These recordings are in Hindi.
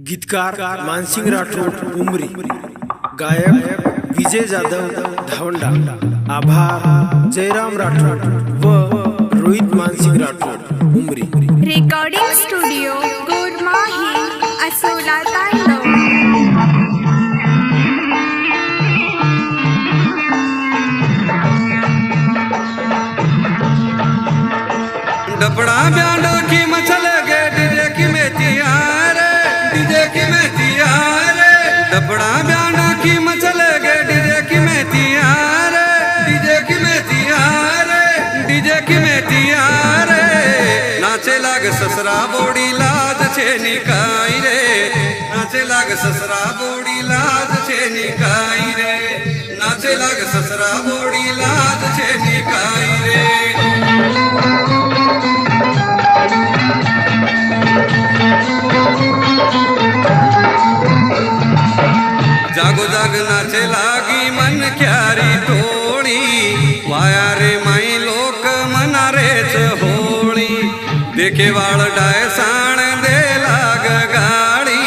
गीतकार मानसिंग राठोड उमरी, गायक विजय जाधव धावंडा, आभार जयराम राठोड व रोहित मानसिंग राठोड उमरी। रेकॉर्डिंग स्टुडिओ गोरमाही असोला तांडव। डपड़ा ब्यांडो की मचल गे डीजे की मेतिया रे, डीजे की मेतिया रे। डपड़ा ब्यांडो की मचल गे डीजे की मेतिया रे, डीजे की मेतिया रे, डीजे की मेतिया रे। नाचे लाग ससरा बोड़ी लाज छे निकाई रे, नाचे लाग ससरा बोड़ी लाज छे निकाई रे, नाचे लाग ससरा बोड़ी लाज छे निकाई रे। जागो जाग नाचे लागी मन क्यारी टोळी, वाया रे माई लोक मना रेच होळी। देखे वाळ डाय साण दे लाग गाडी,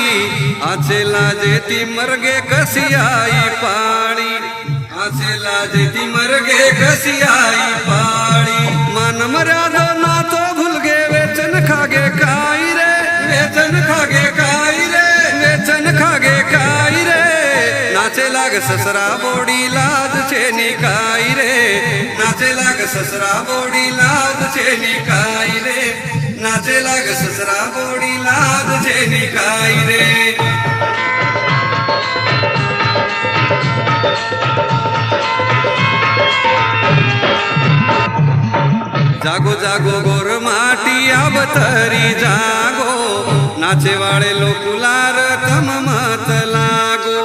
आचे लाजेती मरगे कसी आई पाणी, आचे लाजेती मरगे कसी आई पाणी। मान मर्यादा ना तो भूल गे वेचन खागे काई रे, वेचन खागे काई रे, वेचन खागे काई रे। नाचे लाग ससरा बोड़ी लाज छे निकाई रे, नाचे लाग ससरा बोड़ी लाज छे निकाई रे, नाचे लाग ससरा बोड़ी लाज छे निकाई रे। जागो जागो गोर माटी अब तरी जागो, नाचे वाले लोकुलार तम मत लागो।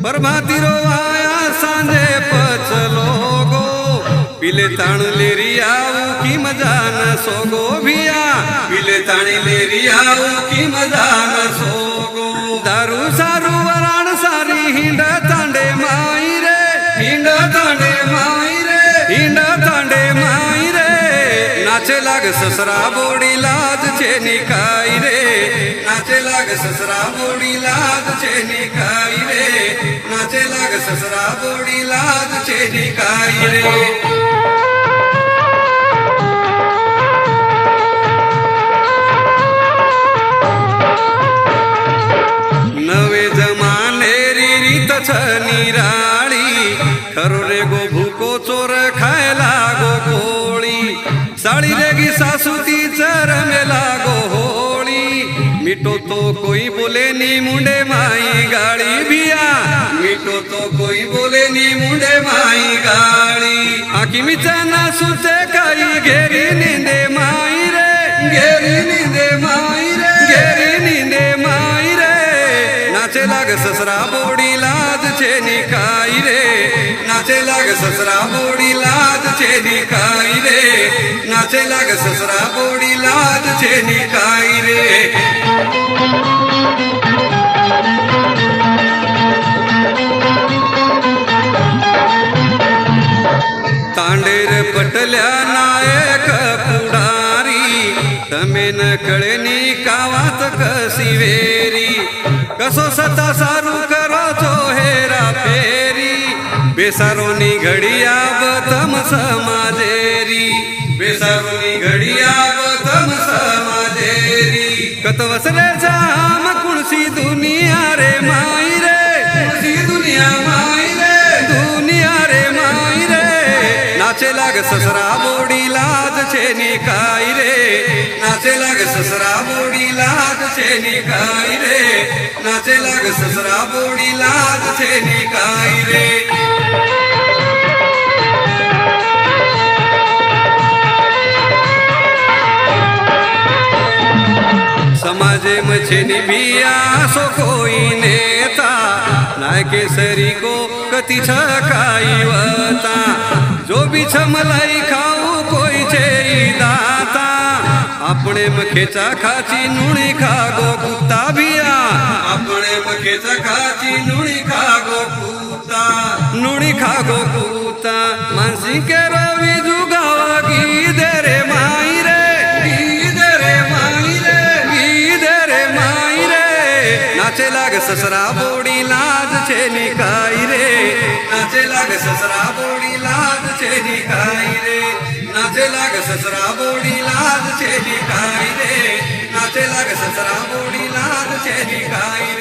प्रभाती रो आया सांझे पचलो गो, पीले ताण लेरियाऊ की मजा न सोगो भिया, पीले ताणी लेरियाऊ की मजा न सोगो। दारू सारू वराण सारी हिंड तांडे माई रे, हिंड तांडे माई रे, हिंड तांडे माई रे। नाचे लाग ससरा बोड़ी लाज छे निकाई रे, नाचे लाग ससरा बोड़ी लाज छे निकाई रे, नाचे लाग ससरा बोड़ी लाज छे निकाई रे। नवे जमाने री रीत छ निराळी, खरो रे गो भूको चोर खाय लागो गोळी। साड़ी रेगी सासू ती चर में लागो होली, मिटो तो कोई बोले नी मुंडे माई गाड़ी भिया, मिटो तो कोई बोले नी मुंडे माई गाड़ी। आखी मिचना सुते काई घेरी नींदे माई रे, घेरी नींदे माई रे, घेरी नींदे माई रे। नाचे लाग ससरा बोड़ी लाज छे निकाई रे, नाचे लाग ससरा बोड़ी लाज छे निकाई रे, नाचे लाग ससरा बोड़ी लाज छे निकाई रे। तांडेर पटल्या नायक पुढारी, तमे न कळेनी कावात कसी वेरी। कसो सता सारू करो छो हेरा फेरी, बेसारोनी घडिया बतम समाजेरी, बेसारोनी घडिया बतम समाजेरी। कत वसरे जाम कुणसी दुनिया रे माई रे, कुणसी दुनिया माई रे, दुनिया रे माई रे। नाचे लाग ससरा बोड़ी लाज छे निकाई रे, नाचे लाग ससरा बोड़ी लाज छे निकाई रे, नाचे लाग ससरा बोड़ी लाज छे निकाई रे। समाजे मछेनी भिया सो कोई नेता, नाय केसरी को कति छकाई वता। जो भी छमलाई खाऊ कोई छे दाता, अपने मखेचा खाची नुणी खागो कुत्ता भिया, अपने मखेचा खाची नुणी खागो कुत्ता, नुणी खागो कुत्ता। मानसिंग के रवि जुगावा गीत रे माई रे, गीत रे माई रे, गीत रे माई रे। ससरा बोड़ी लाज छे निकाई रे, नाचे लाग ससरा बोड़ी लाज छे निकाई रे, नाचे लाग ससरा बोड़ी लाज छे निकाई रे, नाचे लाग ससरा बोड़ी लाज छे निकाई रे।